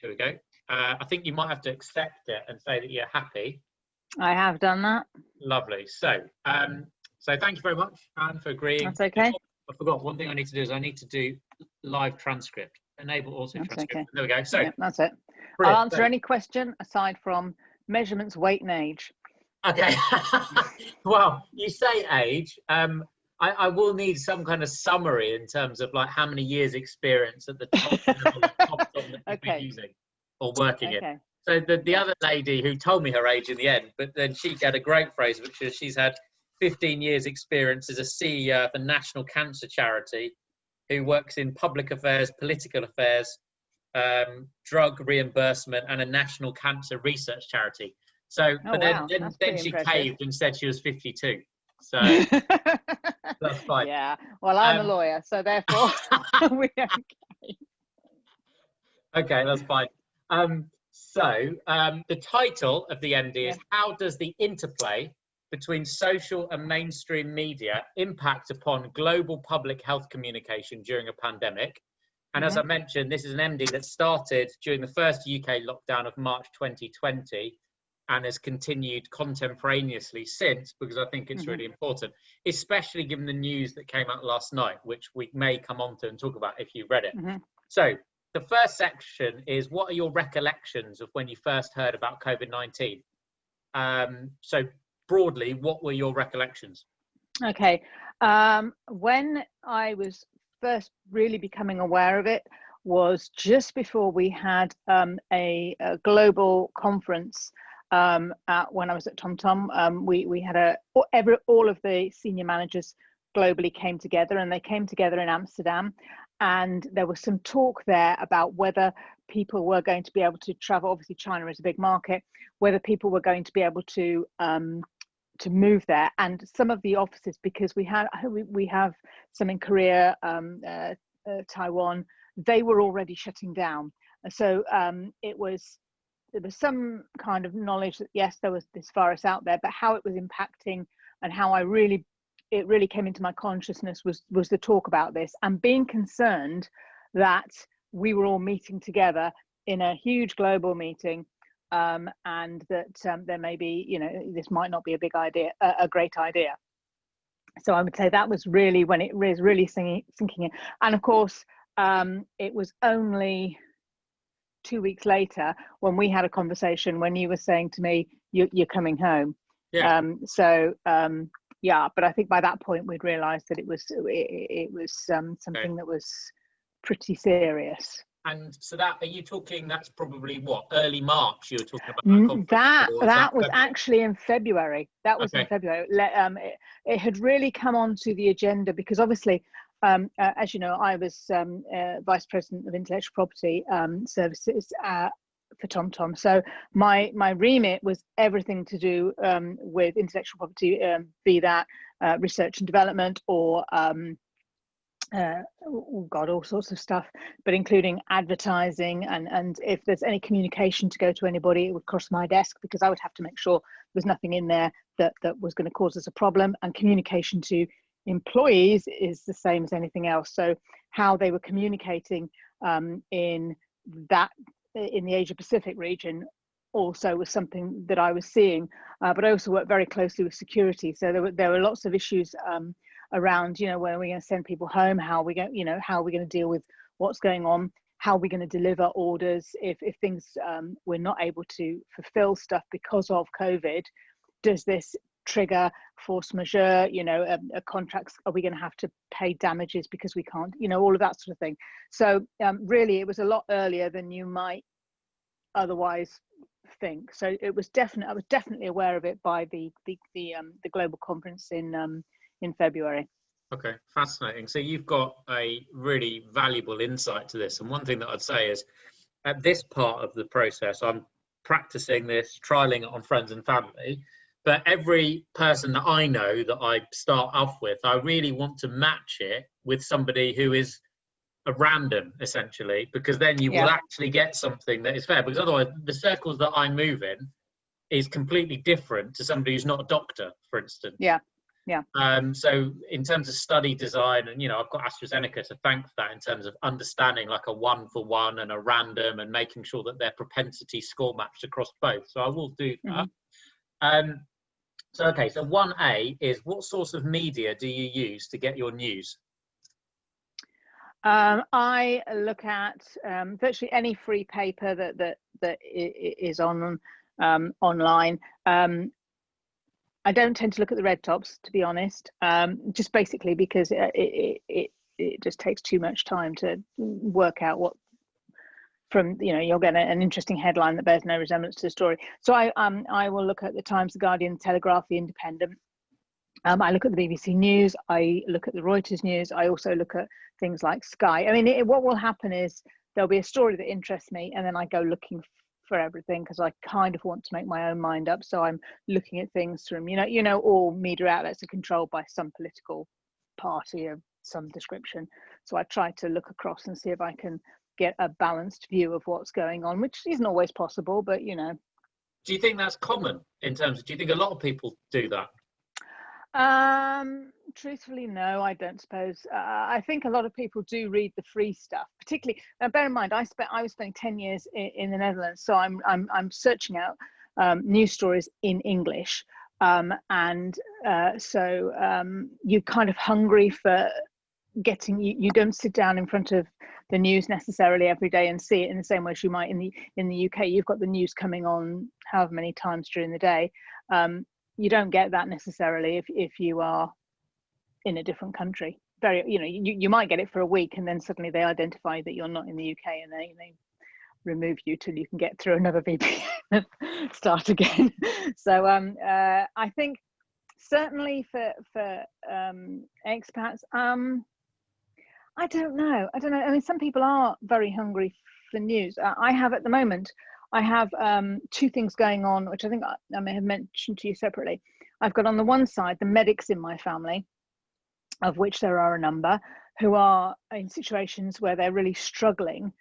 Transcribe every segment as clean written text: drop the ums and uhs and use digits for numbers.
Here we go. I think you might have to accept it and say that you're happy. I have done that. Lovely. So, so thank you very much, Anne, for agreeing. That's okay. I forgot one thing I need to do is I need to do live transcript. Enable auto That's transcript. okay. There we go. So Yeah, that's it. brilliant. I'll answer any question aside from measurements, weight, and age. Okay. Well, you say age. I will need some kind of summary in terms of like how many years experience at the top level of top that you've been using or working in. So the other lady who told me her age in the end, but then she had a great phrase, which is she's had 15 years experience as a CEO of a national cancer charity who works in public affairs, political affairs, drug reimbursement, and a national cancer research charity. So, but then she caved and said she was 52. So that's fine. Yeah. Well, I'm a lawyer, so therefore we're okay. Okay, that's fine. So the title of the MD is How Does the Interplay Between Social and Mainstream Media Impact Upon Global Public Health Communication During a Pandemic? And as I mentioned, this is an MD that started during the first UK lockdown of March 2020 and has continued contemporaneously since, because I think it's really important, especially given the news that came out last night, which we may come on to and talk about if you read it. So the first section is, what are your recollections of when you first heard about COVID-19? So broadly, what were your recollections? Okay. When I was first really becoming aware of it was just before we had a global conference when I was at TomTom. We had all of the senior managers globally came together, and they came together in Amsterdam, and there was some talk there about whether people were going to be able to travel. Obviously China is a big market, whether people were going to be able to move there. And some of the offices, because we have some in Korea, Taiwan, they were already shutting down. So there was some kind of knowledge that yes, there was this virus out there, but how it was impacting and how it really came into my consciousness was the talk about this, and being concerned that we were all meeting together in a huge global meeting, and that there may be, this might not be a great idea. So I would say that was really when it was really sinking in. And of course, it was only 2 weeks later when we had a conversation when you were saying to me, you're coming home. Yeah. Yeah, but I think by that point we'd realised that it was something that was pretty serious. And so are you talking, that's probably what, early March you were talking about? That was actually in February. That was in February. It had really come onto the agenda because obviously, as you know, I was Vice President of Intellectual Property Services for TomTom. So my remit was everything to do with intellectual property, be that research and development or all sorts of stuff, but including advertising, and if there's any communication to go to anybody, it would cross my desk because I would have to make sure there was nothing in there that was going to cause us a problem. And communication to employees is the same as anything else. So how they were communicating in the Asia Pacific region also was something that I was seeing, but I also worked very closely with security. So there were lots of issues around, when are we going to send people home? How are we going to deal with what's going on? How are we going to deliver orders if things we're not able to fulfill stuff because of COVID? Does this trigger force majeure? Contracts, are we going to have to pay damages because we can't? All of that sort of thing. So really, it was a lot earlier than you might otherwise think. So I was definitely aware of it by the global conference in February. Okay, fascinating. So you've got a really valuable insight to this. And one thing that I'd say is, at this part of the process, I'm practicing this, trialing it on friends and family. But every person that I know that I start off with, I really want to match it with somebody who is a random, essentially, because then you will actually get something that is fair. Because otherwise, the circles that I move in is completely different to somebody who's not a doctor, for instance. Yeah. Yeah. So in terms of study design, and I've got AstraZeneca to thank for that in terms of understanding like a 1-for-1 and a random, and making sure that their propensity score matched across both. So I will do that. So 1A is, what source of media do you use to get your news? I look at virtually any free paper that is on online. I don't tend to look at the red tops, to be honest, just basically because it just takes too much time to work out what from, you'll get an interesting headline that bears no resemblance to the story. So I will look at the Times, the Guardian, the Telegraph, the Independent. I look at the BBC News. I look at the Reuters News. I also look at things like Sky. I mean, what will happen is there'll be a story that interests me, and then I go looking for everything because I kind of want to make my own mind up. So I'm looking at things from, all media outlets are controlled by some political party of some description. So I try to look across and see if I can get a balanced view of what's going on, which isn't always possible, but Do you think that's common in terms of, do you think a lot of people do that? Truthfully, no, I don't suppose. I think a lot of people do read the free stuff, particularly. Now, bear in mind, I was spending 10 years in the Netherlands, so I'm searching out news stories in English, and so you're kind of hungry for getting. You don't sit down in front of the news necessarily every day and see it in the same way as you might in the UK. You've got the news coming on however many times during the day. You don't get that necessarily if you are in a different country. You might get it for a week, and then suddenly they identify that you're not in the UK, and they remove you till you can get through another VPN and start again. So I think certainly for expats, I don't know. I mean, some people are very hungry for news. I have at the moment. I have two things going on, which I think I may have mentioned to you separately. I've got on the one side the medics in my family, of which there are a number, who are in situations where they're really struggling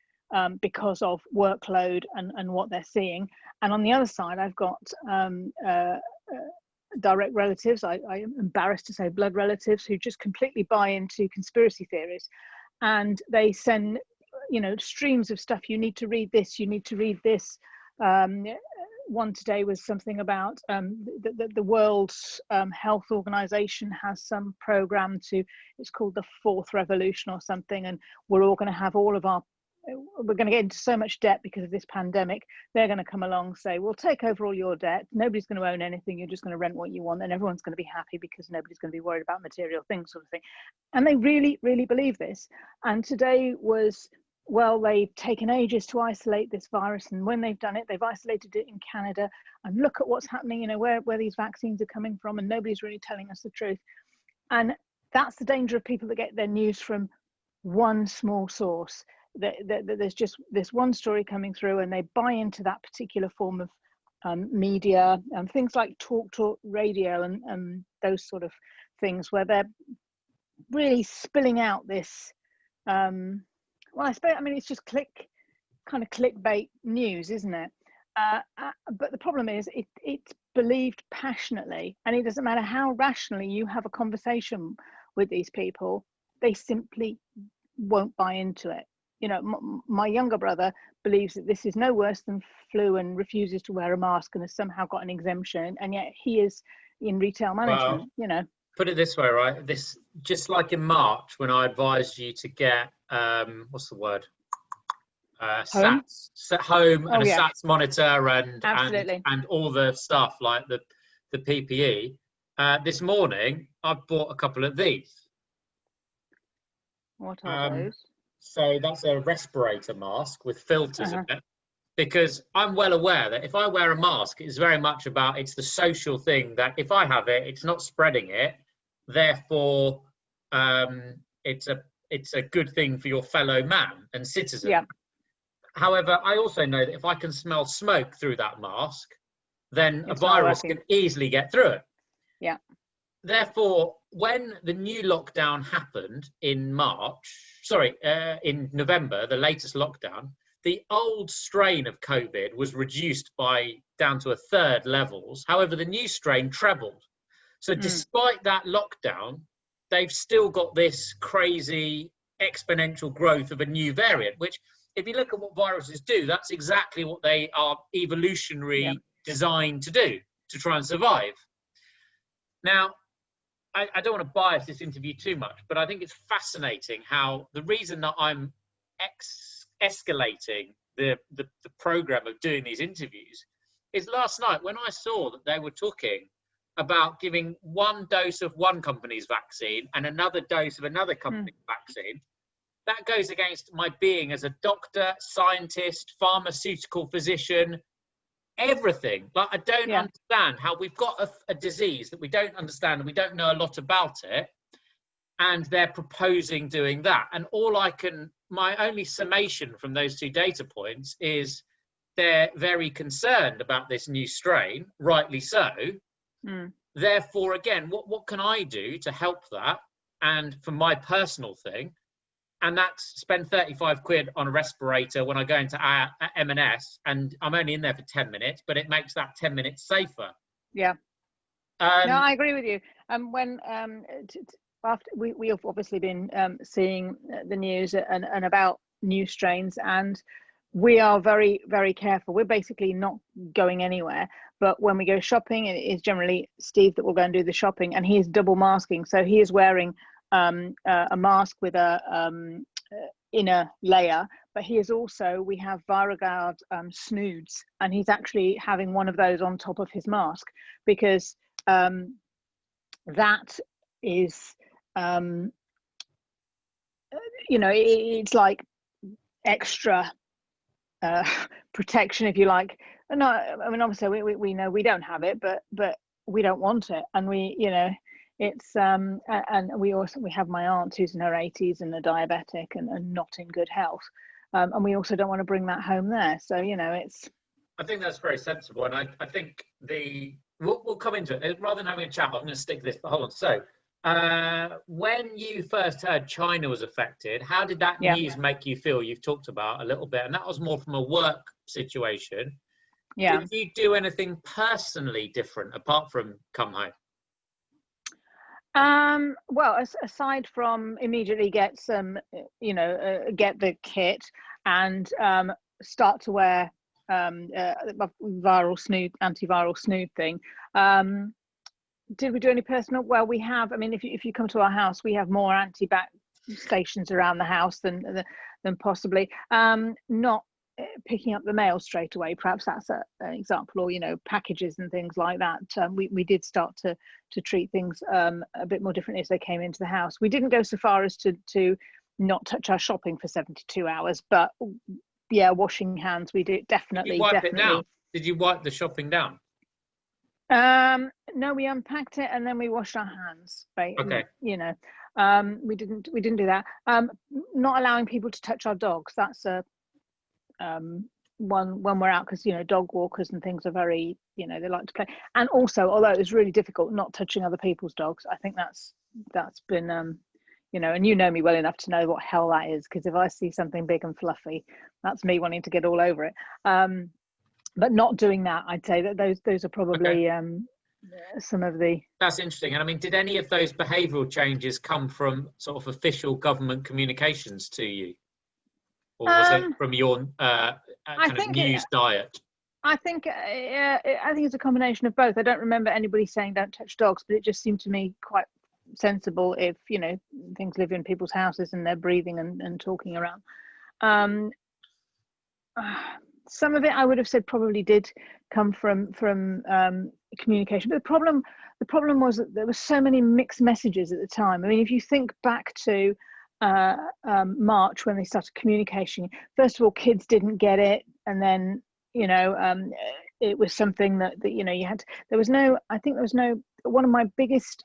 because of workload and what they're seeing. And on the other side, I've got direct relatives, I am embarrassed to say blood relatives, who just completely buy into conspiracy theories. And they send streams of stuff. You need to read this, you need to read this. One today was something about the World's Health Organization has some program it's called the Fourth Revolution or something, and we're all going to have we're going to get into so much debt because of this pandemic. They're going to come along, say, we'll take over all your debt, nobody's going to own anything, you're just going to rent what you want, and everyone's going to be happy because nobody's going to be worried about material things, sort of thing. And they really, really believe this. And today was, well, they've taken ages to isolate this virus, and when they've done it, they've isolated it in Canada, and look at what's happening, where these vaccines are coming from, and nobody's really telling us the truth. And that's the danger of people that get their news from one small source. There's just this one story coming through, and they buy into that particular form of media, and things like talk radio and those sort of things, where they're really spilling out this it's just clickbait news, isn't it? But the problem is it's believed passionately, and it doesn't matter how rationally you have a conversation with these people, they simply won't buy into it. My younger brother believes that this is no worse than flu and refuses to wear a mask and has somehow got an exemption, and yet he is in retail management. Well, put it this way, right? This, just like in March when I advised you to get what's the word? Home? Home and a SATS monitor Absolutely. and all the stuff like the PPE. This morning I've bought a couple of these. What are those? So that's a respirator mask with filters in it, because I'm well aware that if I wear a mask, it's very much about, it's the social thing that if I have it, it's not spreading it. Therefore, it's a good thing for your fellow man and citizen. Yeah. However, I also know that if I can smell smoke through that mask, then It's a virus can easily get through it. Yeah. Therefore, when the new lockdown happened in in November, the latest lockdown, the old strain of COVID was reduced down to a third levels. However, the new strain trebled. So despite that lockdown, they've still got this crazy exponential growth of a new variant, which if you look at what viruses do, that's exactly what they are evolutionary designed to do, to try and survive. Now, I don't want to bias this interview too much, but I think it's fascinating how the reason that I'm escalating the program of doing these interviews is last night when I saw that they were talking about giving one dose of one company's vaccine and another dose of another company's vaccine. That goes against my being as a doctor, scientist, pharmaceutical physician, everything. Like, I don't understand how we've got a disease that we don't understand and we don't know a lot about it, and they're proposing doing that. And my only summation from those two data points is they're very concerned about this new strain, rightly so. Therefore, again, what can I do to help that? And for my personal thing, and that's spend 35 quid on a respirator when I go into M&S, and I'm only in there for 10 minutes, but it makes that 10 minutes safer. Yeah. No, I agree with you. When after we have obviously been seeing the news and about new strains, and we are very, very careful. We're basically not going anywhere, but when we go shopping, it is generally Steve that will go and do the shopping, and he is double masking. So he is wearing a mask with a inner layer, but he is also, we have ViroGuard snoods, and he's actually having one of those on top of his mask, because that is, it's like extra protection, if you like. No, I mean, obviously we know we don't have it, but we don't want it, and it's and we have my aunt who's in her 80s and a diabetic and not in good health, and we also don't want to bring that home there. So it's. I think that's very sensible, and I think we'll come into it. Rather than having a chat, I'm going to stick this. But hold on. So, when you first heard China was affected, how did that news make you feel? You've talked about a little bit, and that was more from a work situation. Yeah. Did you do anything personally different apart from come home? Well, aside from immediately get some, get the kit and start to wear antiviral snood thing. Did we do any personal? Well, we have. I mean, if you come to our house, we have more anti-bac stations around the house than possibly. Not picking up the mail straight away. Perhaps that's an example, or packages and things like that. We did start to treat things a bit more differently as they came into the house. We didn't go so far as to not touch our shopping for 72 hours, but yeah, washing hands we did definitely. It down? Did you wipe the shopping down? No, we unpacked it and then we washed our hands. Okay. We didn't do that. Not allowing people to touch our dogs. That's a one when we're out, because dog walkers and things are very, they like to play. And also, although it was really difficult, not touching other people's dogs. I think that's been and you know me well enough to know what hell that is, because if I see something big and fluffy, that's me wanting to get all over it. But not doing that, I'd say that those are probably some of the. That's interesting. And I mean, did any of those behavioural changes come from sort of official government communications to you, or was it from your kind of news diet? I think it's a combination of both. I don't remember anybody saying don't touch dogs, but it just seemed to me quite sensible if things live in people's houses and they're breathing and talking around. Some of it I would have said probably did come from communication, but the problem was that there were so many mixed messages at the time. I mean, if you think back to March, when they started communicating, first of all, kids didn't get it, and then it was something that you had. There was no. One of my biggest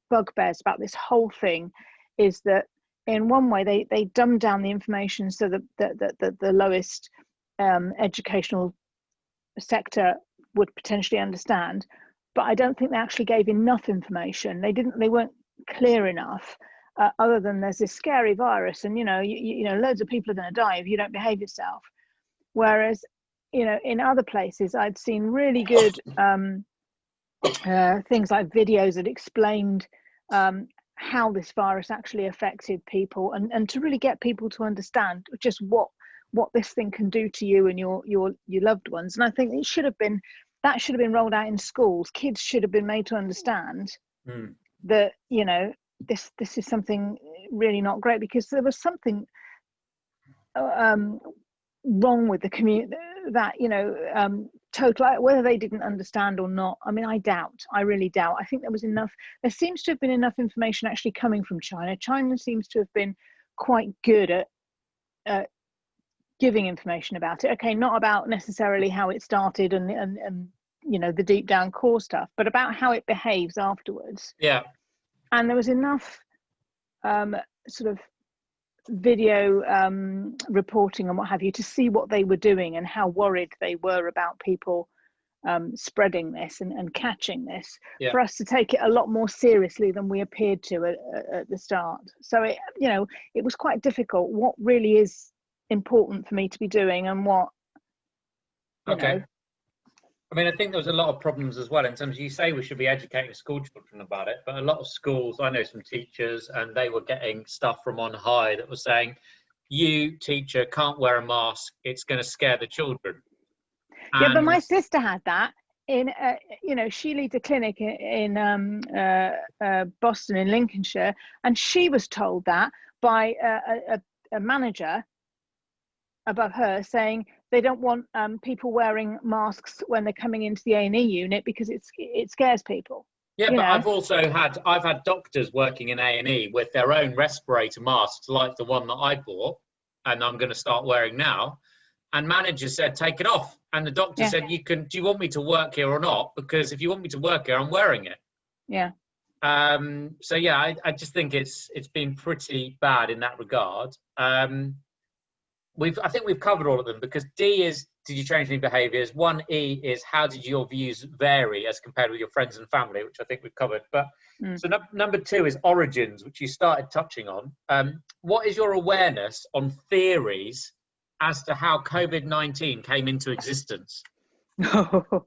bugbears about this whole thing is that in one way they dumbed down the information so that the lowest educational sector would potentially understand, but I don't think they actually gave enough information. They weren't clear enough, other than there's this scary virus, and loads of people are going to die if you don't behave yourself. Whereas in other places I'd seen really good things like videos that explained how this virus actually affected people, and to really get people to understand just what this thing can do to you and your loved ones. And I think that should have been rolled out in schools. Kids should have been made to understand that, you know, this is something really not great, because there was something wrong with the community that, you know, total, whether they didn't understand or not. I mean, I really doubt. I think there seems to have been enough information actually coming from China. China seems to have been quite good at giving information about it. Okay, not about necessarily how it started and you know, the deep down core stuff, but about how it behaves afterwards. Yeah. And there was enough sort of video reporting and what have you to see what they were doing and how worried they were about people spreading this and catching this, for us to take it a lot more seriously than we appeared to at the start. So it, you know, it was quite difficult. What really is important for me to be doing, and what, you know. I mean, I think there was a lot of problems as well in terms of, you say we should be educating school children about it, but a lot of schools, I know some teachers, and they were getting stuff from on high that was saying, you teacher can't wear a mask, it's going to scare the children. Yeah, but my sister had that in, you know, she leads a clinic in Boston, in Lincolnshire, and she was told that by a manager above her, saying they don't want people wearing masks when they're coming into the A&E unit because it scares people. Yeah, but I've had doctors working in A&E with their own respirator masks, like the one that I bought, and I'm going to start wearing now. And managers said, take it off. And the doctor said, do you want me to work here or not? Because if you want me to work here, I'm wearing it. Yeah. So yeah, I just think it's been pretty bad in that regard. I think we've covered all of them, because D is, did you change any behaviours? 1E is, how did your views vary as compared with your friends and family, which I think we've covered. But so number 2 is origins, which you started touching on. What is your awareness on theories as to how COVID-19 came into existence? The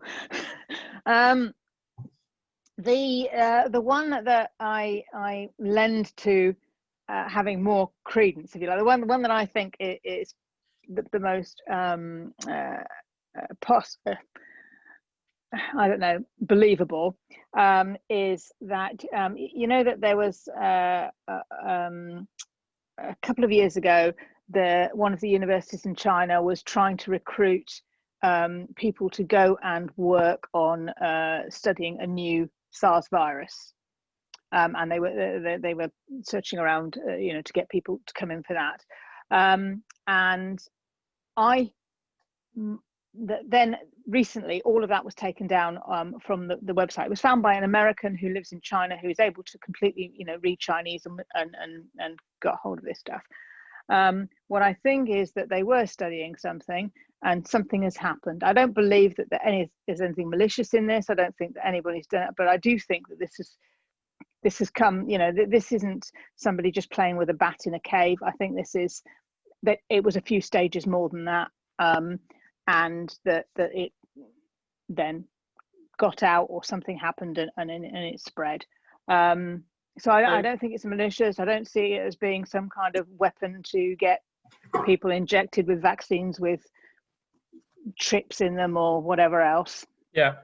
one that I lend to having more credence, if you like, the one that I think is the most I don't know, believable, is that you know, that there was a couple of years ago, one of the universities in China was trying to recruit people to go and work on studying a new SARS virus, and they were searching around, you know, to get people to come in for that. And then recently, all of that was taken down from the website. It was found by an American who lives in China, who is able to completely, you know, read Chinese and got hold of this stuff. What I think is that they were studying something, and something has happened. I don't believe that there's anything malicious in this. I don't think that anybody's done it, but I do think that this has come, you know, this isn't somebody just playing with a bat in a cave. I think that it was a few stages more than that, and that it then got out, or something happened, and it spread. So I don't think it's malicious. I don't see it as being some kind of weapon to get people injected with vaccines with chips in them or whatever else. Yeah.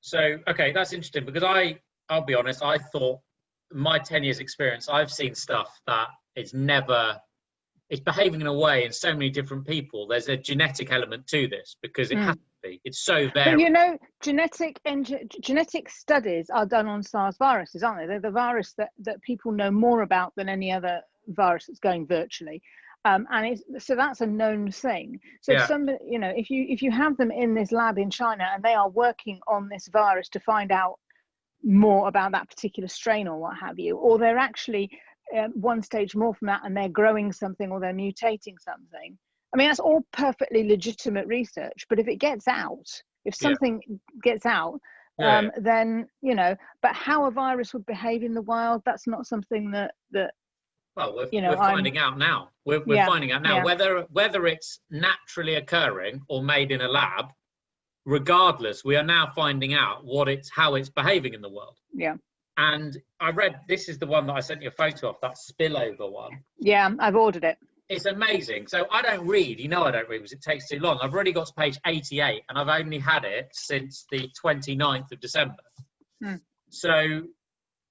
So, okay, that's interesting, because I'll be honest, I thought, my 10 years experience, I've seen stuff that it's behaving in a way in so many different people. There's a genetic element to this, because it has to be. It's so varied. But you know, genetic studies are done on SARS viruses, aren't they? They're the virus that people know more about than any other virus that's going virtually. So that's a known thing. So somebody, you know, if you have them in this lab in China and they are working on this virus to find out more about that particular strain or what have you, or they're actually one stage more from that and they're growing something, or they're mutating something. I mean, that's all perfectly legitimate research. But if it gets out, if something gets out, then, you know, but how a virus would behave in the wild, that's not something that well, we're finding out now. We're finding out now whether it's naturally occurring or made in a lab. regardless, we are now finding out how it's behaving in the world. Yeah. And I read, this is the one that I sent you a photo of, that spillover one. Yeah, I've ordered it. It's amazing. So I don't read, I don't read because it takes too long. I've already got to page 88 and I've only had it since the 29th of December. So,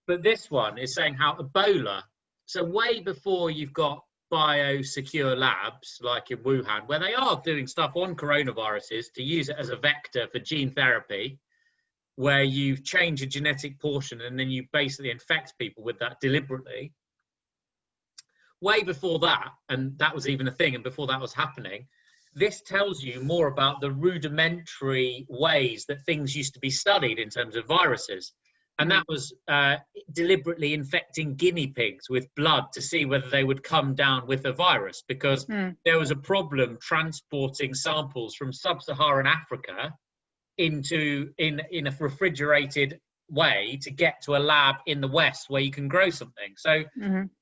but this one is saying how Ebola, so way before you've got biosecure labs like in Wuhan, where they are doing stuff on coronaviruses to use it as a vector for gene therapy, where you change a genetic portion and then you basically infect people with that deliberately. Way before that, and that was even a thing, and before that was happening, this tells you more about the rudimentary ways that things used to be studied in terms of viruses. And that was deliberately infecting guinea pigs with blood to see whether they would come down with a virus, because there was a problem transporting samples from sub-Saharan Africa in a refrigerated way to get to a lab in the West where you can grow something. So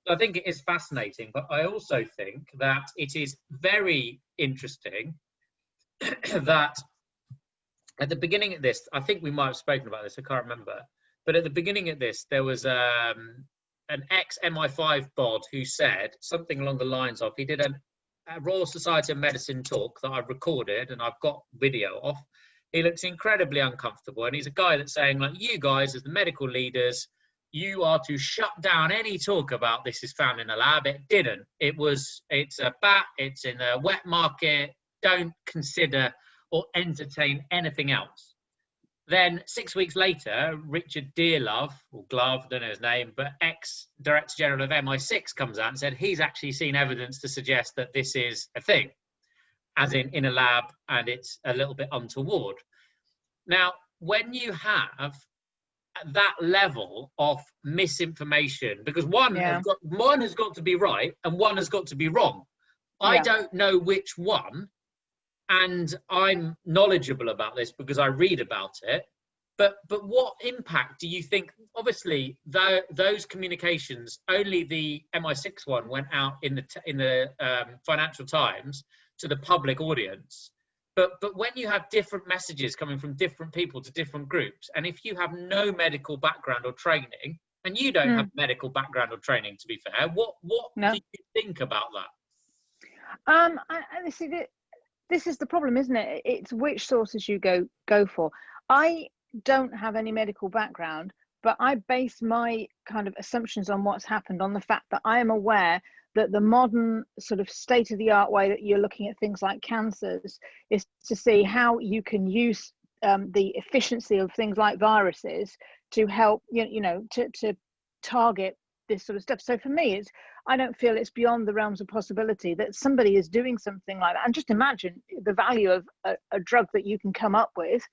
I think it is fascinating, but I also think that it is very interesting that at the beginning of this, I think we might have spoken about this, I can't remember, but at the beginning of this, there was an ex-MI5 bod who said something along the lines of, he did a Royal Society of Medicine talk that I've recorded and I've got video of. He looks incredibly uncomfortable, and he's a guy that's saying, like, you guys as the medical leaders, you are to shut down any talk about this is found in a lab. It didn't. It's a bat, it's in a wet market. Don't consider or entertain anything else. Then 6 weeks later, Richard Dearlove, or Glove, I don't know his name, but ex-Director General of MI6 comes out and said he's actually seen evidence to suggest that this is a thing, as in a lab, and it's a little bit untoward. Now, when you have that level of misinformation, because one has got to be right and one has got to be wrong. I don't know which one, and I'm knowledgeable about this because I read about it. But what impact do you think? Obviously, those communications, only the MI6 one went out in the Financial Times to the public audience. But when you have different messages coming from different people to different groups, and if you have no medical background or training, and you don't have medical background or training, to be fair, what do you think about that? This is the problem, isn't it? It's which sources you go for. I don't have any medical background, but I base my kind of assumptions on what's happened on the fact that I am aware that the modern sort of state-of-the-art way that you're looking at things like cancers is to see how you can use the efficiency of things like viruses to help, to target this sort of stuff. So for me, I don't feel it's beyond the realms of possibility that somebody is doing something like that. And just imagine the value of a drug that you can come up with,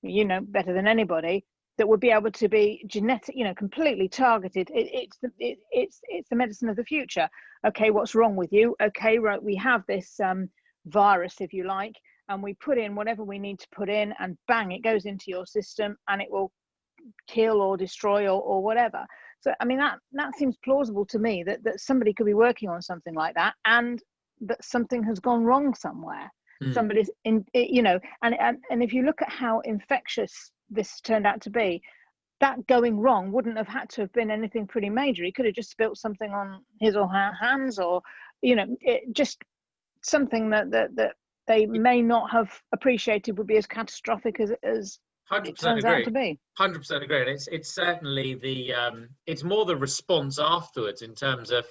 better than anybody, that would be able to be genetic, completely targeted. It's the medicine of the future. Okay, what's wrong with you? Okay, right, we have this virus, if you like, and we put in whatever we need to put in, and bang, it goes into your system, and it will kill or destroy or whatever. So, I mean, that seems plausible to me that somebody could be working on something like that, and that something has gone wrong somewhere. Somebody's and if you look at how infectious this turned out to be, that going wrong wouldn't have had to have been anything pretty major. He could have just spilt something on his or her hands, or just something that they may not have appreciated would be as catastrophic as 100% agree. 100% agree. And it's certainly it's more the response afterwards in terms of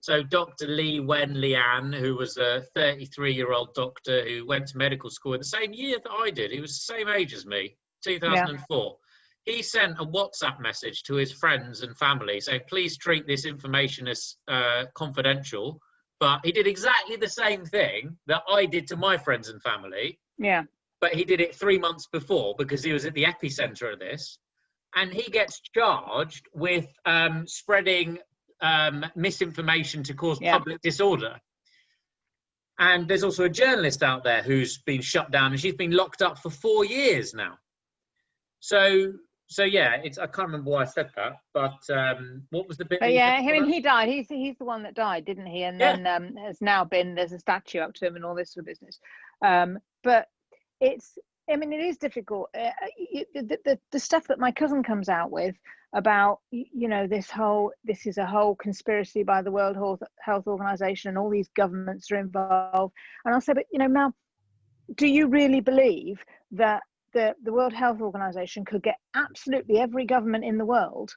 So Dr. Li Wenlian, who was a 33-year-old doctor who went to medical school in the same year that I did, he was the same age as me, 2004. He sent a WhatsApp message to his friends and family saying, please treat this information as confidential. But he did exactly the same thing that I did to my friends and family. Yeah. But he did it 3 months before because he was at the epicenter of this. And he gets charged with spreading misinformation to cause public disorder. And there's also a journalist out there who's been shut down, and she's been locked up for 4 years now. So yeah, I can't remember why I said that, but what was the bit? He died. He's the one that died, didn't he? And then there's a statue up to him and all this sort of business. But I mean, it is difficult. The stuff that my cousin comes out with about, this is a whole conspiracy by the World Health Organization, and all these governments are involved. And I'll say, but Mel, do you really believe that the World Health Organization could get absolutely every government in the world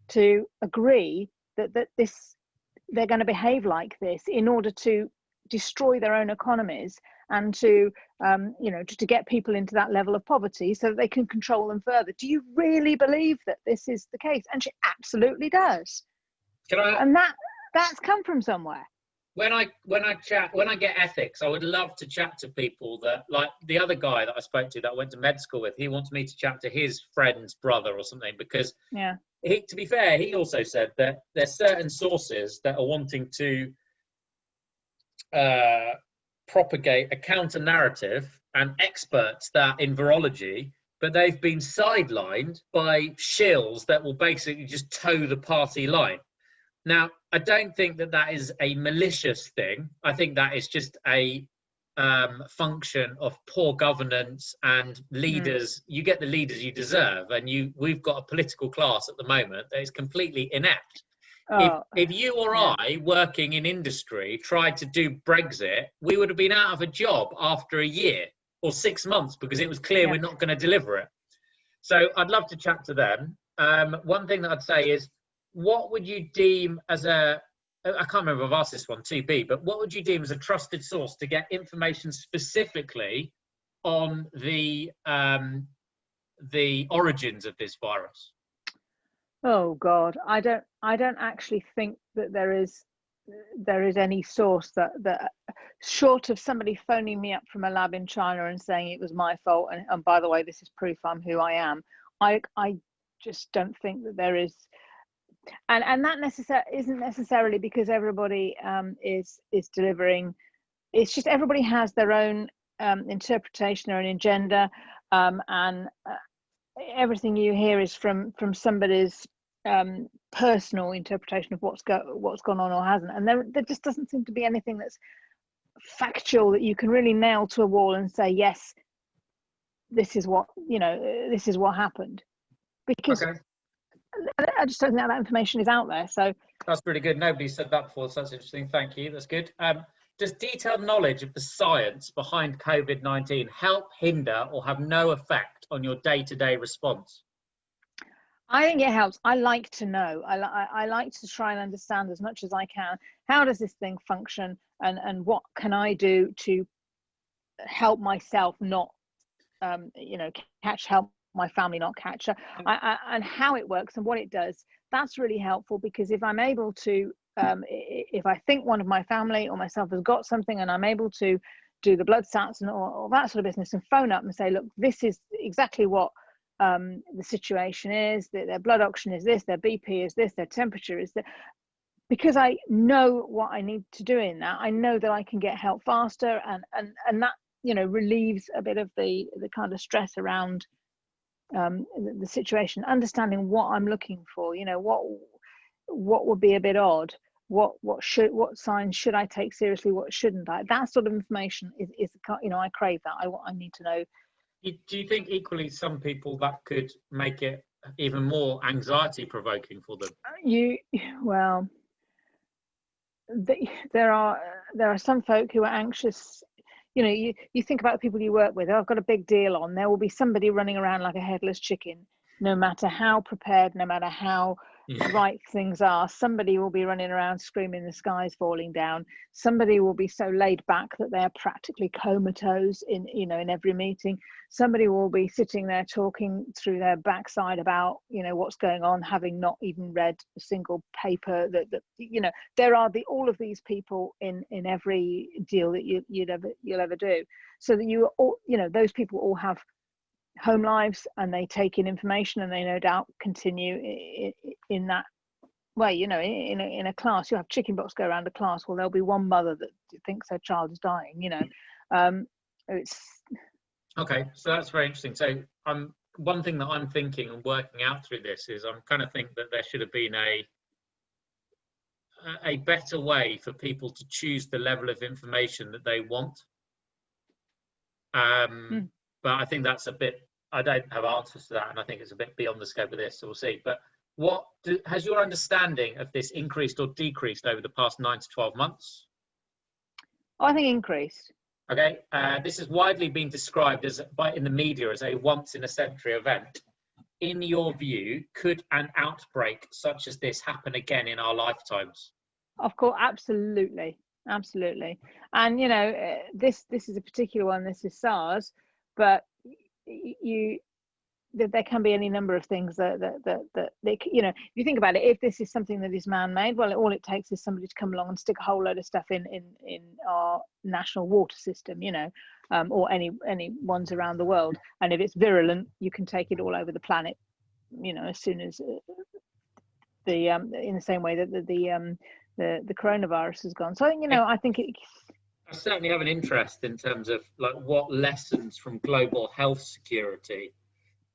to agree that they're going to behave like this in order to destroy their own economies and to to get people into that level of poverty so that they can control them further? Do you really believe that this is the case? And she absolutely does. And that's come from somewhere. When I get ethics, I would love to chat to people that, like the other guy that I spoke to that I went to med school with. He wants me to chat to his friend's brother or something, because to be fair, he also said that there's certain sources that are wanting to propagate a counter narrative, and experts that in virology, but they've been sidelined by shills that will basically just toe the party line. Now, I don't think that is a malicious thing. I think that is just a function of poor governance and leaders. You get the leaders you deserve, and we've got a political class at the moment that is completely inept. If you or I, working in industry, tried to do Brexit, we would have been out of a job after a year or 6 months, because it was clear we're not going to deliver it. So I'd love to chat to them. One thing that I'd say is, what would you deem as I can't remember if I've asked this one to be, but what would you deem as a trusted source to get information specifically on the origins of this virus? Oh God, I don't actually think that there is any source that short of somebody phoning me up from a lab in China and saying it was my fault, and by the way, this is proof I'm who I am. I just don't think that there is. And that isn't necessarily because everybody is delivering. It's just everybody has their own interpretation or an agenda, and everything you hear is from somebody's personal interpretation of what's gone on or hasn't. And there just doesn't seem to be anything that's factual that you can really nail to a wall and say, yes, this is what happened, because I just don't think that information is out there. So that's really good. Nobody said that before, so that's interesting. Thank you. That's good. Does detailed knowledge of the science behind COVID-19 help, hinder, or have no effect on your day-to-day response? I think it helps. I like to know. I like to try and understand as much as I can. How does this thing function, and what can I do to help myself not, help my family not catch her, and how it works and what it does. That's really helpful, because if I'm able to, if I think one of my family or myself has got something, and I'm able to do the blood sats and all that sort of business, and phone up and say, look, this is exactly what the situation is, their blood oxygen is this, their BP is this, their temperature is that, because I know what I need to do in that, I know that I can get help faster, and that relieves a bit of the kind of stress around the situation. Understanding what I'm looking for, what would be a bit odd, what signs should I take seriously, what shouldn't I? That sort of information is I crave that. I need to know. Do you think equally some people that could make it even more anxiety provoking for them? There are some folk who are anxious. You think about the people you work with. I've got a big deal on. There will be somebody running around like a headless chicken, no matter how prepared, no matter how right things are. Somebody will be running around screaming the sky's falling down. Somebody will be so laid back that they're practically comatose in every meeting. Somebody will be sitting there talking through their backside about what's going on, having not even read a single paper. That there are all of these people in every deal that you'll ever do. So that those people all have home lives, and they take in information, and they no doubt continue in that way. In a class, you have chickenpox go around a class. Well, there'll be one mother that thinks her child is dying. It's okay. So that's very interesting. So one thing that I'm thinking and working out through this is I'm kind of think that there should have been a better way for people to choose the level of information that they want. but I think that's a bit, I don't have answers to that, and I think it's a bit beyond the scope of this, so we'll see. But has your understanding of this increased or decreased over the past 9 to 12 months? I think increased. Okay, this has widely been described in the media as a once-in-a-century event. In your view, could an outbreak such as this happen again in our lifetimes? Of course, absolutely, absolutely. And you know, this is a particular one. This is SARS, but there can be any number of things that they, you know, if you think about it, if this is something that is man-made, well, all it takes is somebody to come along and stick a whole load of stuff in our national water system, you know, or any ones around the world. And if it's virulent, you can take it all over the planet, you know, as soon as in the same way that the coronavirus has gone. So, you know, I think I certainly have an interest in terms of like what lessons from global health security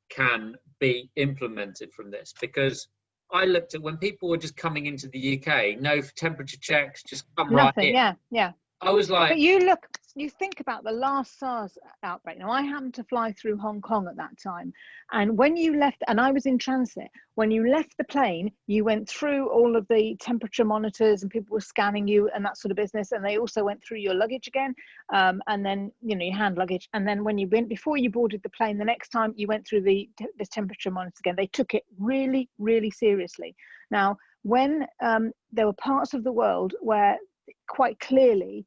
can be implemented from this, because I looked at when people were just coming into the UK, no temperature checks, just come right in. Yeah. I was like, but you think about the last SARS outbreak. Now, I happened to fly through Hong Kong at that time, and when you left, and I was in transit, when you left the plane, you went through all of the temperature monitors, and people were scanning you and that sort of business, and they also went through your luggage again, and then, you know, your hand luggage, and then when you went, before you boarded the plane the next time, you went through the temperature monitors again. They took it really, really seriously. Now, when there were parts of the world where quite clearly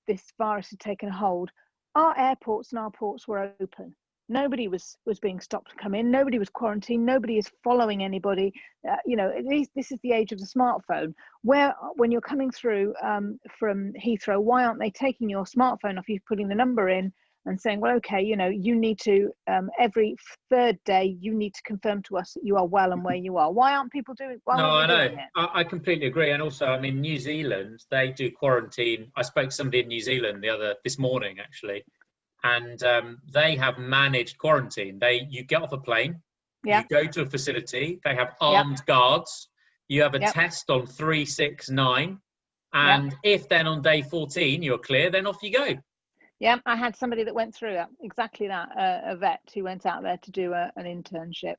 this virus had taken hold, our airports and our ports were open. Nobody was being stopped to come in. Nobody was quarantined. Nobody is following anybody. You know, this is the age of the smartphone, where when you're coming through from Heathrow, why aren't they taking your smartphone off you, putting the number in and saying, well, okay, you know, you need to, every third day, you need to confirm to us that you are well and where you are. Why aren't people doing, doing it? I completely agree. And also, I mean, New Zealand, they do quarantine. I spoke to somebody in New Zealand this morning, actually, and they have managed quarantine. You get off a plane, you go to a facility, they have armed guards, you have a test on 3, 6, 9, and if then on day 14 you're clear, then off you go. Yeah, I had somebody that went through exactly that, a vet who went out there to do an internship,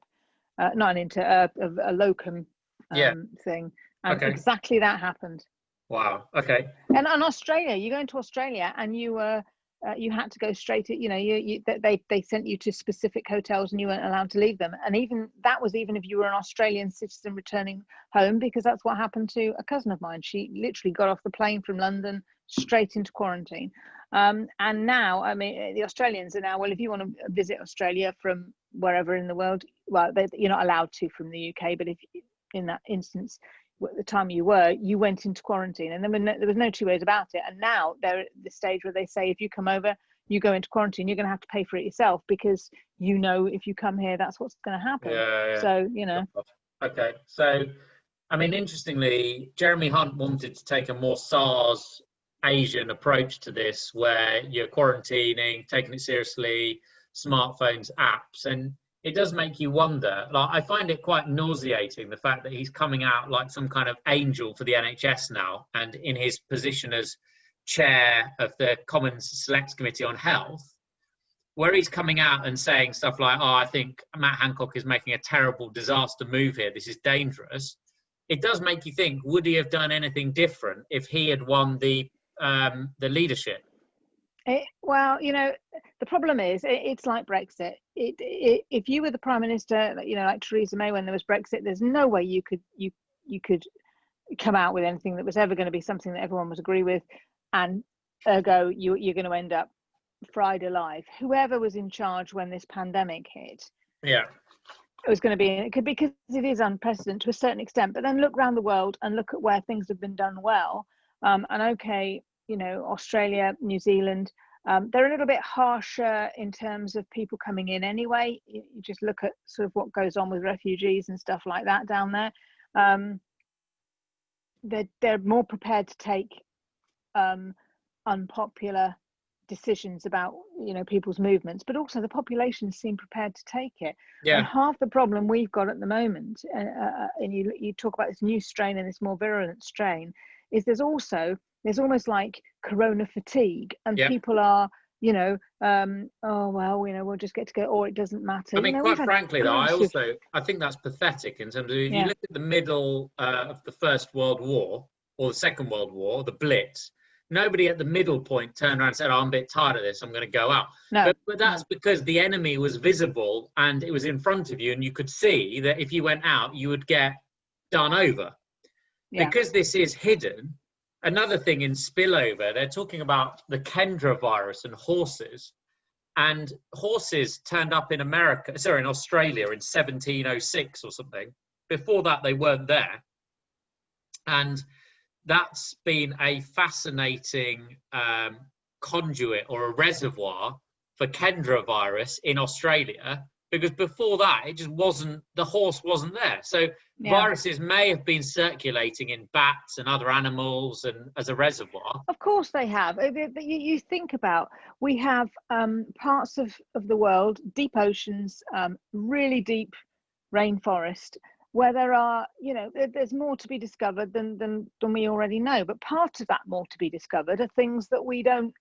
not an intern, a locum thing, and exactly that happened. Wow. Okay. And Australia, you go into Australia and you had to go straight to, you know, they sent you to specific hotels and you weren't allowed to leave them. And even if you were an Australian citizen returning home, because that's what happened to a cousin of mine. She literally got off the plane from London straight into quarantine. And now, I mean, the Australians are now, well, if you want to visit Australia from wherever in the world, well, you're not allowed to from the UK, but if in that instance, at the time you went into quarantine, and then there was no two ways about it. And now they're at the stage where they say, if you come over, you go into quarantine, you're going to have to pay for it yourself, because, you know, if you come here, that's what's going to happen. Yeah. So, you know. Okay. So, I mean, interestingly, Jeremy Hunt wanted to take a more SARS Asian approach to this, where you're quarantining, taking it seriously, smartphones, apps, and it does make you wonder. Like, I find it quite nauseating, the fact that he's coming out like some kind of angel for the NHS now, and in his position as chair of the Commons Select Committee on Health, where he's coming out and saying stuff like, oh, I think Matt Hancock is making a terrible disaster move here, this is dangerous. It does make you think, would he have done anything different if he had won the leadership? Well, you know, the problem is it's like Brexit. If you were the Prime Minister, you know, like Theresa May when there was Brexit, there's no way you could come out with anything that was ever going to be something that everyone would agree with, and ergo you're going to end up fried alive. Whoever was in charge when this pandemic hit, it was going to be, because it is unprecedented to a certain extent. But then look around the world and look at where things have been done well, and okay, you know, Australia, New Zealand, they're a little bit harsher in terms of people coming in anyway. You just look at sort of what goes on with refugees and stuff like that down there. They're more prepared to take unpopular decisions about, you know, people's movements, but also the population seem prepared to take it. And half the problem we've got at the moment, and you talk about this new strain and this more virulent strain, is there's almost like corona fatigue, and people are, oh well, we'll just get to go, or it doesn't matter. I mean, quite frankly, though, I think that's pathetic in terms of if you look at the middle of the First World War or the Second World War, the Blitz. Nobody at the middle point turned around and said, "Oh, I'm a bit tired of this. I'm going to go out." No, but that's because the enemy was visible and it was in front of you, and you could see that if you went out, you would get done over. Yeah. Because this is hidden. Another thing in spillover, they're talking about the Kendra virus and horses. And horses turned up in in Australia in 1706 or something. Before that, they weren't there. And that's been a fascinating conduit or a reservoir for Kendra virus in Australia, because before that, it just wasn't, the horse wasn't there. So viruses may have been circulating in bats and other animals and as a reservoir. Of course they have. But you think about, we have parts of the world, deep oceans, really deep rainforest, where there are, there's more to be discovered than we already know. But part of that more to be discovered are things that we don't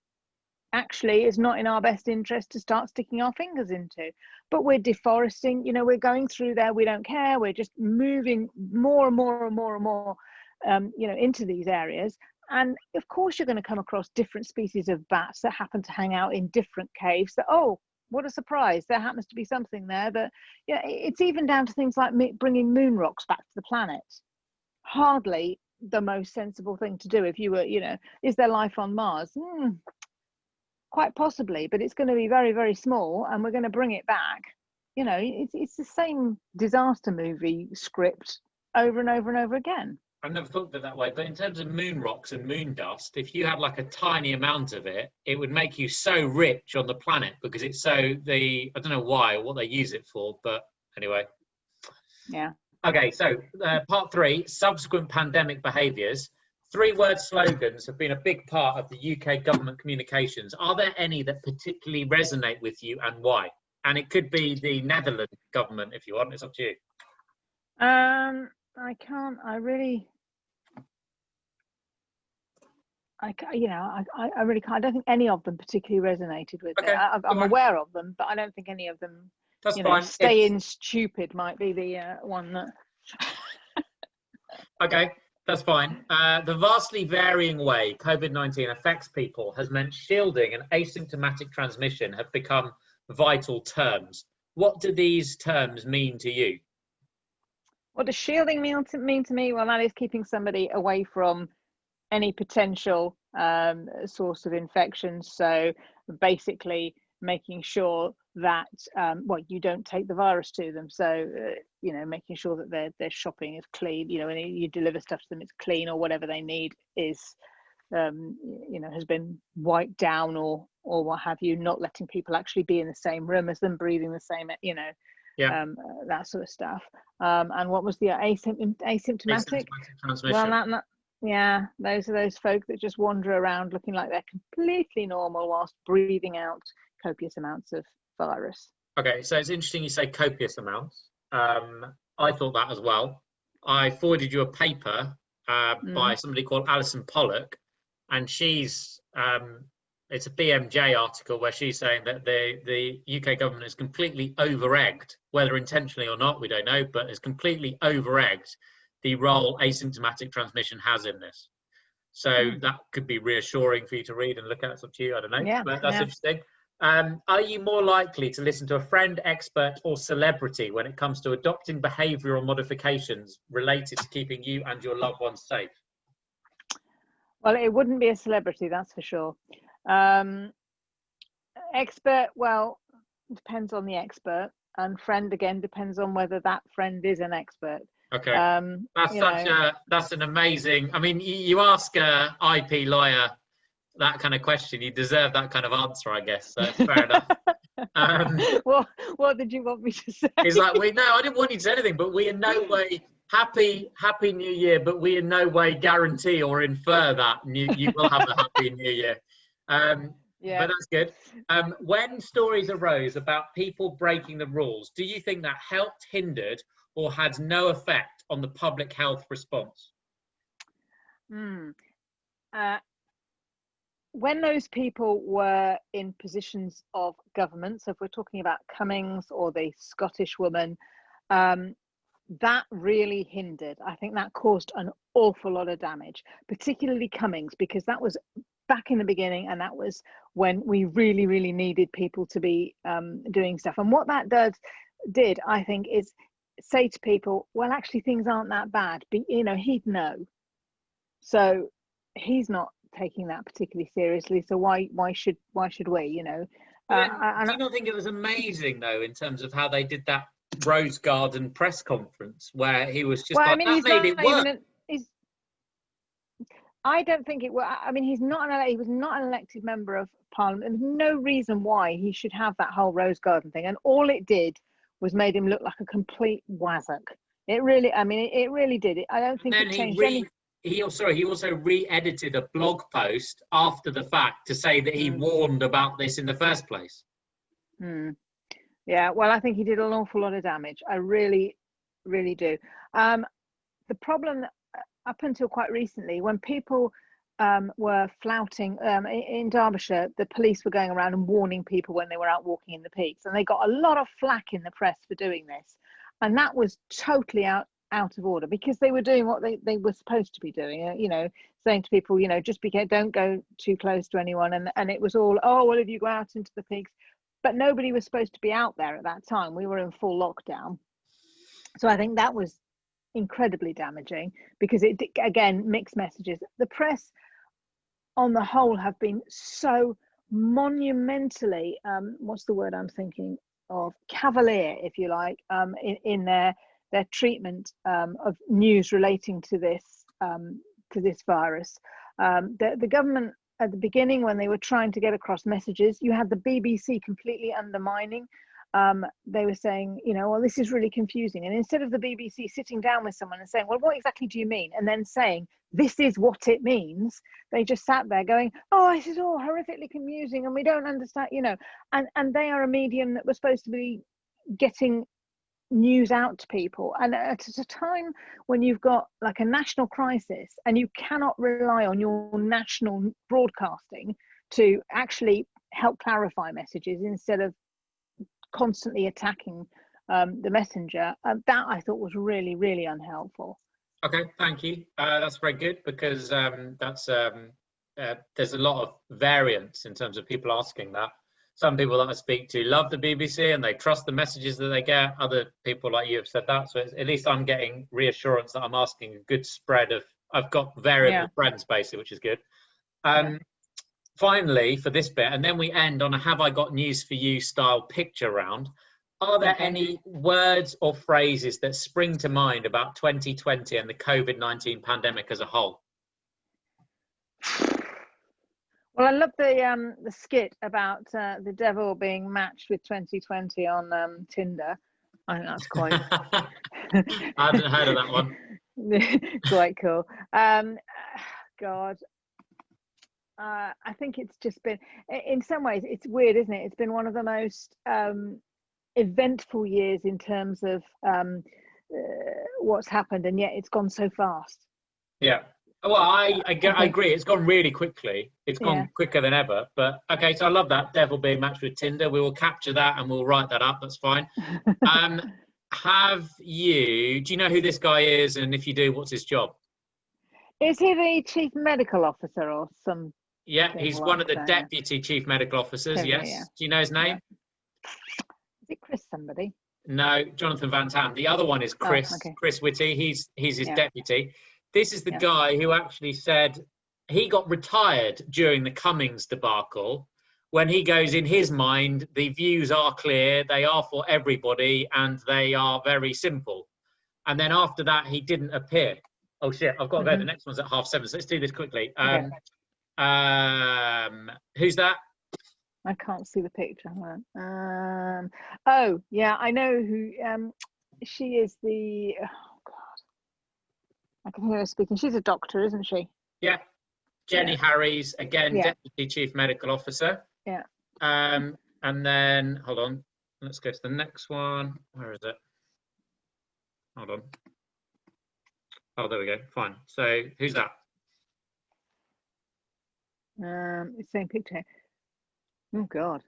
actually, is not in our best interest to start sticking our fingers into. But we're deforesting, we're going through there, we don't care, we're just moving more and more and more and more, into these areas. And of course you're going to come across different species of bats that happen to hang out in different caves that, oh, what a surprise, there happens to be something there that, it's even down to things like bringing moon rocks back to the planet. Hardly the most sensible thing to do if you were, is there life on Mars? Quite possibly, but it's going to be very, very small, and we're going to bring it back. It's the same disaster movie script over and over and over again. I've never thought of it that way, but in terms of moon rocks and moon dust, if you had like a tiny amount of it, it would make you so rich on the planet, because it's I don't know why or what they use it for, but anyway. Yeah. Okay, so part 3, subsequent pandemic behaviours. 3-word slogans have been a big part of the UK government communications. Are there any that particularly resonate with you, and why? And it could be the Netherlands government if you want. It's up to you. I can't. I really can't. I don't think any of them particularly resonated with me. I'm aware of them, but I don't think any of them. That's fine. Stay in stupid might be the one that. Okay. That's fine. The vastly varying way COVID-19 affects people has meant shielding and asymptomatic transmission have become vital terms. What do these terms mean to you? What does shielding mean to me? Well, that is keeping somebody away from any potential source of infection. So basically making sure that you don't take the virus to them. So making sure that their shopping is clean. When you deliver stuff to them, it's clean, or whatever they need is has been wiped down or what have you. Not letting people actually be in the same room as them, breathing the same that sort of stuff. And what was the asymptomatic transmission? Well, those are those folk that just wander around looking like they're completely normal whilst breathing out copious amounts of virus. Okay, so it's interesting you say copious amounts. I thought that as well. I forwarded you a paper by somebody called Alison Pollock, and she's it's a BMJ article where she's saying that the UK government is completely over-egged, whether intentionally or not, we don't know, but has completely over-egged the role asymptomatic transmission has in this. So that could be reassuring for you to read and look at. It's up to you, I don't know, but that's interesting. Are you more likely to listen to a friend, expert, or celebrity when it comes to adopting behavioural modifications related to keeping you and your loved ones safe? Well, it wouldn't be a celebrity, that's for sure. Expert, well, depends on the expert, and friend again depends on whether that friend is an expert. Okay, that's an amazing. I mean, you ask a IP lawyer that kind of question, you deserve that kind of answer, I guess. So it's fair enough. What did you want me to say? He's like, I didn't want you to say anything, but we in no way happy New Year, but we in no way guarantee or infer that you will have a happy New Year. But that's good. When stories arose about people breaking the rules, do you think that helped, hindered, or had no effect on the public health response? when those people were in positions of government, so if we're talking about Cummings or the Scottish woman, that really hindered. I think that caused an awful lot of damage, particularly Cummings, because that was back in the beginning, and that was when we really, really needed people to be doing stuff. And what that did, I think, is say to people, well, actually, things aren't that bad. But, you know, he'd know. So he's not taking that particularly seriously. So why should we? You know. Do you not think it was amazing though, in terms of how they did that Rose Garden press conference, where he was just like, that made it work? I don't think it was. I mean, he was not an elected member of Parliament, and there's no reason why he should have that whole Rose Garden thing. And all it did was made him look like a complete wazzock. It really, I mean, it really did. I don't think it changed anything. He also re-edited a blog post after the fact to say that he warned about this in the first place. Yeah, well, I think he did an awful lot of damage. I really, really do. The problem up until quite recently, when people were flouting in Derbyshire, the police were going around and warning people when they were out walking in the peaks, and they got a lot of flack in the press for doing this, and that was totally out of order, because they were doing what they were supposed to be doing, you know, saying to people, you know, just don't go too close to anyone, and it was all, oh well, if you go out into the peaks, but nobody was supposed to be out there at that time. We were in full lockdown. So I think that was incredibly damaging, because it, again, mixed messages. The press on the whole have been so monumentally what's the word I'm thinking of, cavalier, if you like, in their treatment of news relating to this virus. The government at the beginning, when they were trying to get across messages, you had the BBC completely undermining. They were saying, you know, well, this is really confusing. And instead of the BBC sitting down with someone and saying, well, what exactly do you mean? And then saying, this is what it means, they just sat there going, oh, this is all horrifically confusing and we don't understand, you know. And they are a medium that was supposed to be getting news out to people, and at a time when you've got like a national crisis and you cannot rely on your national broadcasting to actually help clarify messages instead of constantly attacking the messenger, that I thought was really, really unhelpful. Okay, thank you. That's very good, because there's a lot of variance in terms of people asking that. Some people that I speak to love the BBC and they trust the messages that they get. Other people like you have said that. So at least I'm getting reassurance that I'm asking a good spread of, I've got variable friends basically, which is good. Finally, for this bit, and then we end on a have I got news for you style picture round. Are there any words or phrases that spring to mind about 2020 and the COVID-19 pandemic as a whole? Well, I love the skit about the devil being matched with 2020 on Tinder. I think that's quite. I hadn't heard of that one. Quite cool. God, I think it's just been, in some ways, it's weird, isn't it? It's been one of the most eventful years in terms of what's happened, and yet it's gone so fast. Yeah. Well, I agree. It's gone really quickly. It's gone quicker than ever. But okay, so I love that devil being matched with Tinder. We will capture that and we'll write that up. That's fine. Do you know who this guy is? And if you do, what's his job? Is he the chief medical officer or some? Yeah, he's one of the deputy chief medical officers. Yes. Yeah. Do you know his name? Is it Chris somebody? No, Jonathan Van Tam. The other one is Chris. Chris Whitty. He's his deputy. This is the guy who actually said he got retired during the Cummings debacle, when he goes, in his mind, the views are clear, they are for everybody, and they are very simple. And then after that, he didn't appear. Oh, shit, I've got to go. The next one's at 7:30, so let's do this quickly. Who's that? I can't see the picture. Oh, yeah, I know who. She is the... I can hear her speaking. She's a doctor, isn't she? Yeah. Jenny Harries, again, Deputy Chief Medical Officer. Yeah. And then, hold on, let's go to the next one. Where is it? Hold on. Oh, there we go. Fine. So, who's that? Same picture. Oh God.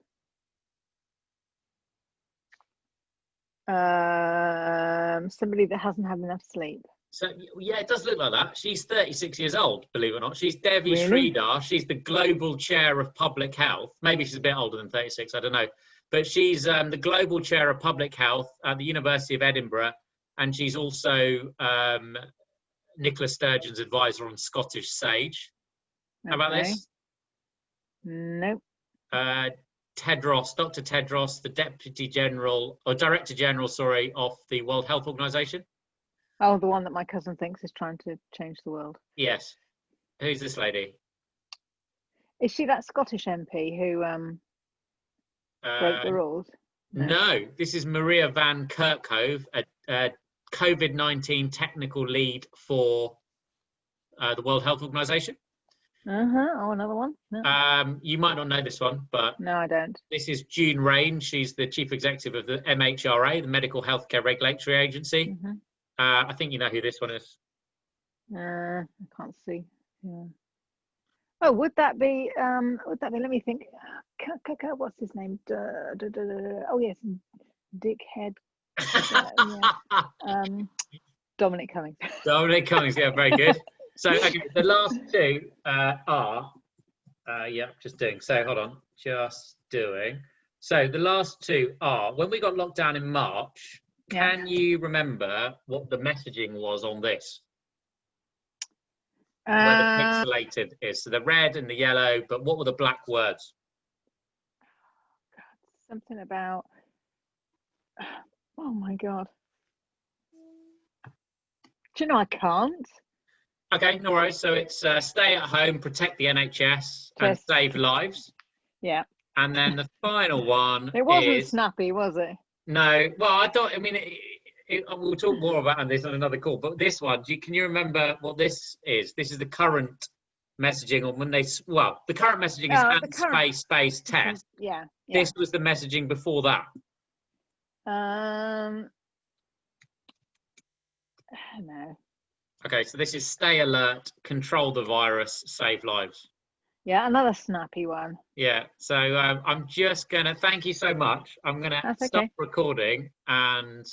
Somebody that hasn't had enough sleep. So yeah, it does look like that. She's 36 years old, believe it or not. She's Devi Really? Sridhar. She's the global chair of public health. Maybe she's a bit older than 36, I don't know. But she's the global chair of public health at the University of Edinburgh. And she's also Nicola Sturgeon's advisor on Scottish Sage. How about this? Nope. Tedros, Dr. Tedros, the Deputy General, or Director General, sorry, of the World Health Organization. Oh, the one that my cousin thinks is trying to change the world. Yes. Who's this lady? Is she that Scottish MP who broke the rules? No, this is Maria van Kerkhove, a COVID-19 technical lead for the World Health Organization. Oh, another one? No. You might not know this one, but no, I don't. This is June Rain. She's the chief executive of the MHRA, the Medical Healthcare Regulatory Agency. I think you know who this one is. I can't see. Yeah. Oh, would that be? Let me think. What's his name? Oh yes, Dickhead. Dominic Cummings. Dominic Cummings. Yeah, very good. So okay, the last two are. Yeah, just doing. So hold on, just doing. So the last two are when we got locked down in March. Can you remember what the messaging was on this? Where the pixelated is. So the red and the yellow, but what were the black words? Something about, oh my God. Do you know I can't? Okay, no worries. So it's stay at home, protect the NHS, and save lives. Yeah. And then the final one It wasn't snappy, was it? No. Well, I mean, we'll talk more about this on another call. But this one, can you remember what this is? This is the current messaging on when they. Well, the current messaging is space test. Yeah. This was the messaging before that. No. Okay, so this is stay alert, control the virus, save lives. Yeah, another snappy one. Yeah, so I'm just gonna thank you so much. I'm gonna stop recording and